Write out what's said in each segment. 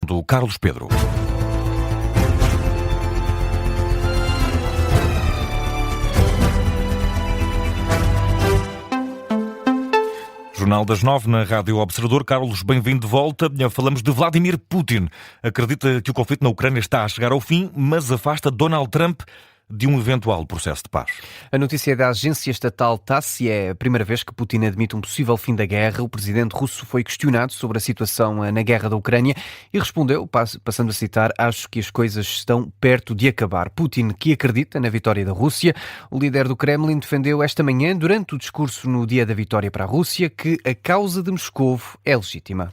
do Carlos Pedro. Jornal das 9 na Rádio Observador. Carlos, bem-vindo de volta. Falamos de Vladimir Putin. Acredita que o conflito na Ucrânia está a chegar ao fim, mas afasta Donald Trump de um eventual processo de paz. A notícia é da agência estatal TASS e é a primeira vez que Putin admite um possível fim da guerra. O presidente russo foi questionado sobre a situação na guerra da Ucrânia e respondeu, passando a citar: "Acho que as coisas estão perto de acabar." Putin, que acredita na vitória da Rússia, o líder do Kremlin defendeu esta manhã, durante o discurso no dia da vitória para a Rússia, que a causa de Moscovo é legítima.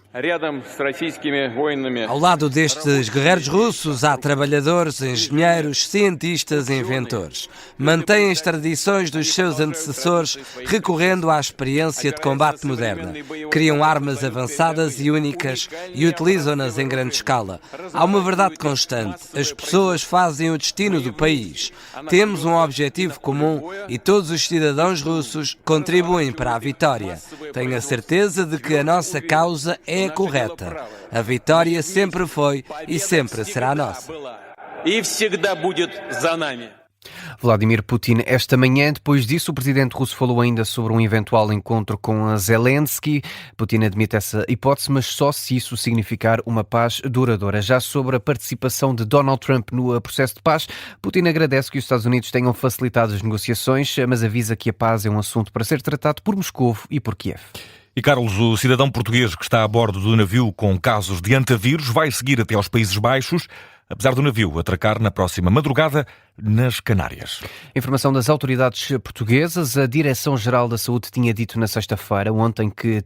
Ao lado destes guerreiros russos há trabalhadores, engenheiros, cientistas e inventores. Mantêm as tradições dos seus antecessores, recorrendo à experiência de combate moderna. Criam armas avançadas e únicas e utilizam-nas em grande escala. Há uma verdade constante: as pessoas fazem o destino do país. Temos um objetivo comum e todos os cidadãos russos contribuem para a vitória. Tenho a certeza de que a nossa causa é a correta. A vitória sempre foi e sempre será nossa. Vladimir Putin esta manhã. Depois disso, o presidente russo falou ainda sobre um eventual encontro com Zelensky. Putin admite essa hipótese, mas só se isso significar uma paz duradoura. Já sobre a participação de Donald Trump no processo de paz, Putin agradece que os Estados Unidos tenham facilitado as negociações, mas avisa que a paz é um assunto para ser tratado por Moscovo e por Kiev. E Carlos, o cidadão português que está a bordo do navio com casos de antavírus vai seguir até aos Países Baixos, apesar do navio atracar na próxima madrugada nas Canárias. Informação das autoridades portuguesas. A Direção-Geral da Saúde tinha dito na sexta-feira, ontem, que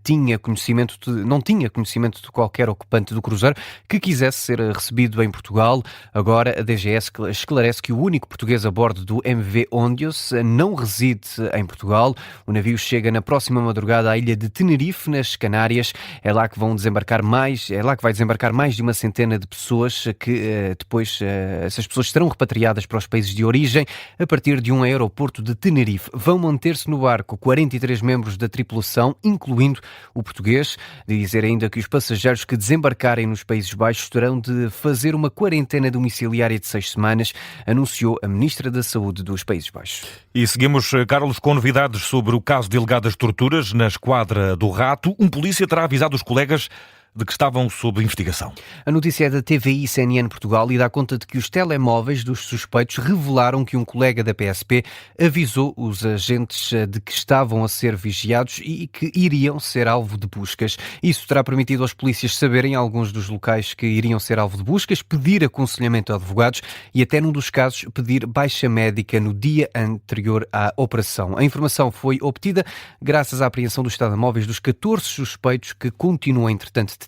não tinha conhecimento de qualquer ocupante do cruzeiro que quisesse ser recebido em Portugal. Agora, a DGS esclarece que o único português a bordo do MV Ondios não reside em Portugal. O navio chega na próxima madrugada à ilha de Tenerife, nas Canárias. É lá que vai desembarcar mais de uma centena de pessoas que depois essas pessoas serão repatriadas para os países de origem a partir de um aeroporto de Tenerife. Vão manter-se no barco 43 membros da tripulação, incluindo o português. Dizer ainda que os passageiros que desembarcarem nos Países Baixos terão de fazer uma quarentena domiciliária de 6 semanas, anunciou a Ministra da Saúde dos Países Baixos. E seguimos, Carlos, com novidades sobre o caso de alegadas torturas na Esquadra do Rato. Um polícia terá avisado os colegas de que estavam sob investigação. A notícia é da TVI e CNN Portugal e dá conta de que os telemóveis dos suspeitos revelaram que um colega da PSP avisou os agentes de que estavam a ser vigiados e que iriam ser alvo de buscas. Isso terá permitido aos polícias saberem alguns dos locais que iriam ser alvo de buscas, pedir aconselhamento a advogados e até, num dos casos, pedir baixa médica no dia anterior à operação. A informação foi obtida graças à apreensão dos telemóveis dos 14 suspeitos que continuam, entretanto, detidos.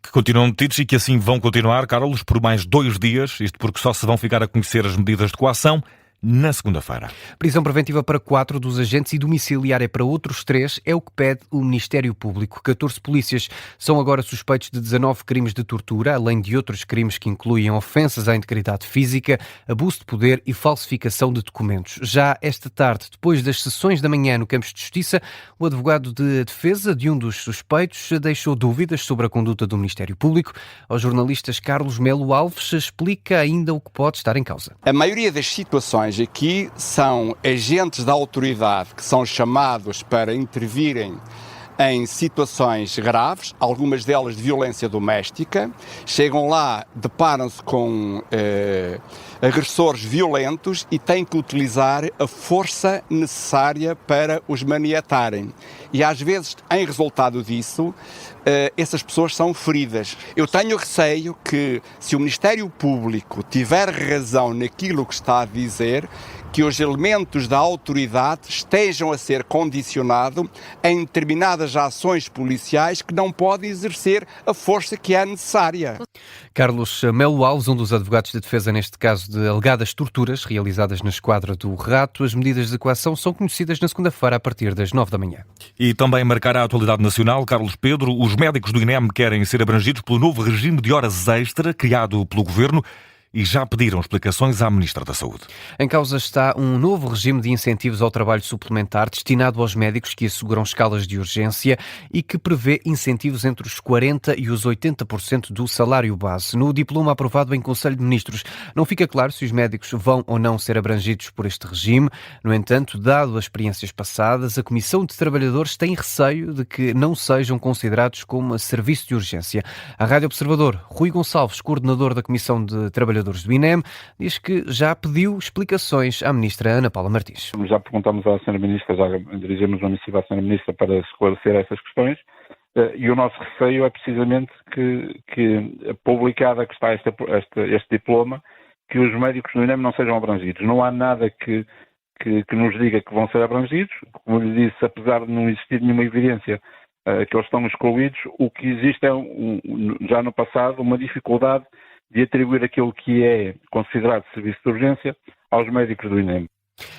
Que continuam detidos e que assim vão continuar, Carlos, por mais 2 dias, isto porque só se vão ficar a conhecer as medidas de coação na segunda-feira. Prisão preventiva para 4 dos agentes e domiciliária para outros 3 é o que pede o Ministério Público. 14 polícias são agora suspeitos de 19 crimes de tortura, além de outros crimes que incluem ofensas à integridade física, abuso de poder e falsificação de documentos. Já esta tarde, depois das sessões da manhã no Campos de Justiça, o advogado de defesa de um dos suspeitos deixou dúvidas sobre a conduta do Ministério Público. Aos jornalistas, Carlos Melo Alves explica ainda o que pode estar em causa. A maioria das situações aqui são agentes da autoridade que são chamados para intervirem em situações graves, algumas delas de violência doméstica. Chegam lá, deparam-se com agressores violentos e têm que utilizar a força necessária para os maniatarem. E às vezes, em resultado disso, essas pessoas são feridas. Eu tenho receio que, se o Ministério Público tiver razão naquilo que está a dizer, que os elementos da autoridade estejam a ser condicionados em determinadas ações policiais que não podem exercer a força que é necessária. Carlos Melo Alves, um dos advogados de defesa neste caso de alegadas torturas realizadas na Esquadra do Rato. As medidas de coação são conhecidas na segunda-feira a partir das 9 da manhã. E também marcará a atualidade nacional, Carlos Pedro. Os médicos do INEM querem ser abrangidos pelo novo regime de horas extra criado pelo Governo. e já pediram explicações à Ministra da Saúde. Em causa está um novo regime de incentivos ao trabalho suplementar destinado aos médicos que asseguram escalas de urgência e que prevê incentivos entre os 40% e os 80% do salário base. No diploma aprovado em Conselho de Ministros, não fica claro se os médicos vão ou não ser abrangidos por este regime. No entanto, dado as experiências passadas, a Comissão de Trabalhadores tem receio de que não sejam considerados como serviço de urgência. A Rádio Observador, Rui Gonçalves, coordenador da Comissão de Trabalhadores do INEM, diz que já pediu explicações à Ministra Ana Paula Martins. Já perguntamos à Sra. Ministra, já dirigimos uma missiva à Sra. Ministra para esclarecer essas questões e o nosso receio é precisamente que publicada que está este diploma, que os médicos do INEM não sejam abrangidos. Não há nada que nos diga que vão ser abrangidos. Como lhe disse, apesar de não existir nenhuma evidência que eles estão excluídos, o que existe é, já no passado, uma dificuldade de atribuir aquilo que é considerado serviço de urgência aos médicos do INEM.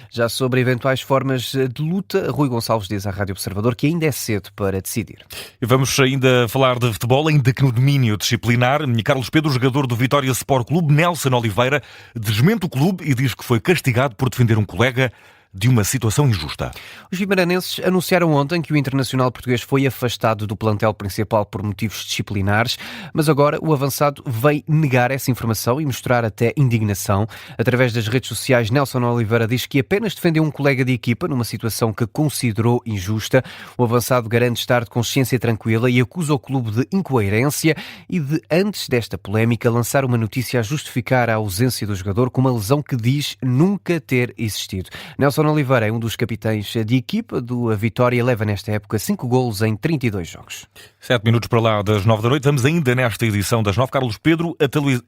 Já sobre eventuais formas de luta, Rui Gonçalves diz à Rádio Observador que ainda é cedo para decidir. E vamos ainda falar de futebol, ainda que no domínio disciplinar. Carlos Pedro, jogador do Vitória Sport Clube, Nelson Oliveira, desmente o clube e diz que foi castigado por defender um colega de uma situação injusta. Os vimaranenses anunciaram ontem que o internacional português foi afastado do plantel principal por motivos disciplinares, mas agora o avançado veio negar essa informação e mostrar até indignação. Através das redes sociais, Nelson Oliveira diz que apenas defendeu um colega de equipa numa situação que considerou injusta. O avançado garante estar de consciência tranquila e acusa o clube de incoerência e de, antes desta polémica, lançar uma notícia a justificar a ausência do jogador com uma lesão que diz nunca ter existido. Nelson Oliveira é um dos capitães de equipa do Vitória e leva nesta época 5 golos em 32 jogos. 7 minutos para lá das 9 da noite. Vamos ainda nesta edição das 9. Carlos Pedro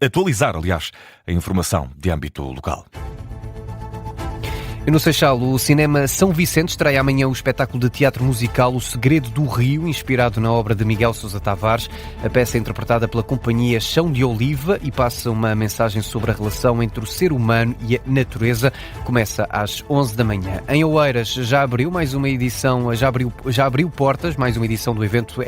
atualizar, a informação de âmbito local. E no Seixal, o Cinema São Vicente estreia amanhã o espetáculo de teatro musical O Segredo do Rio, inspirado na obra de Miguel Sousa Tavares. A peça é interpretada pela companhia Chão de Oliva e passa uma mensagem sobre a relação entre o ser humano e a natureza. Começa às 11 da manhã. Em Oeiras já abriu portas, mais uma edição do evento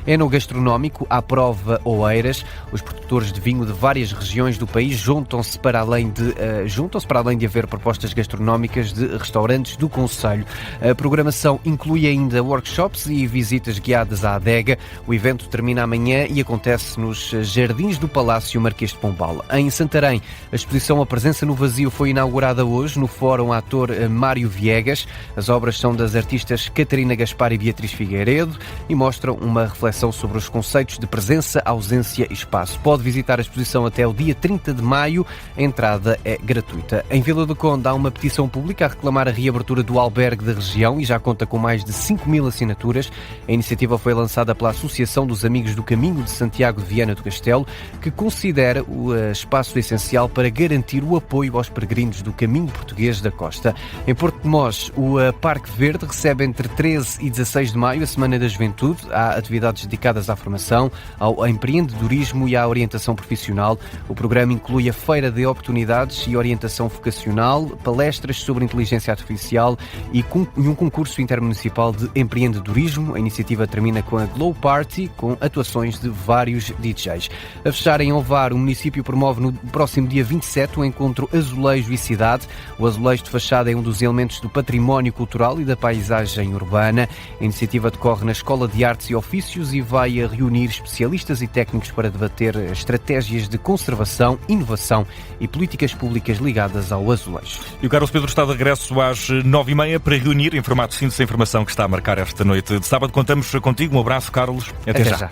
enogastronómico à prova Oeiras. Os produtores de vinho de várias regiões do país juntam-se para além de haver propostas gastronómicas de restaurantes do concelho. A programação inclui ainda workshops e visitas guiadas à adega. O evento termina amanhã e acontece nos Jardins do Palácio Marquês de Pombal. Em Santarém, a exposição A Presença no Vazio foi inaugurada hoje no Fórum Ator Mário Viegas. As obras são das artistas Catarina Gaspar e Beatriz Figueiredo e mostram uma reflexão sobre os conceitos de presença, ausência e espaço. Pode visitar a exposição até o dia 30 de maio. A entrada é gratuita. Em Vila do Conde há uma petição pública a reclamar a reabertura do albergue da região e já conta com mais de 5.000 assinaturas. A iniciativa foi lançada pela Associação dos Amigos do Caminho de Santiago de Viana do Castelo, que considera o espaço essencial para garantir o apoio aos peregrinos do Caminho Português da Costa. Em Porto de Mós, o Parque Verde recebe entre 13 e 16 de maio a Semana da Juventude. Há atividades dedicadas à formação, ao empreendedorismo e à orientação profissional. O programa inclui a feira de oportunidades e orientação vocacional, palestras sobre inteligência artificial e um concurso intermunicipal de empreendedorismo. A iniciativa termina com a Glow Party, com atuações de vários DJs. A fechar em Ovar, o município promove no próximo dia 27 o encontro Azulejo e Cidade. O azulejo de fachada é um dos elementos do património cultural e da paisagem urbana. A iniciativa decorre na Escola de Artes e Ofícios e vai reunir especialistas e técnicos para debater estratégias de conservação, inovação e políticas públicas ligadas ao azulejo. E o Carlos Pedro está de regresso às 9h30 para reunir em formato síntese a informação que está a marcar esta noite de sábado. Contamos contigo. Um abraço, Carlos. Até já.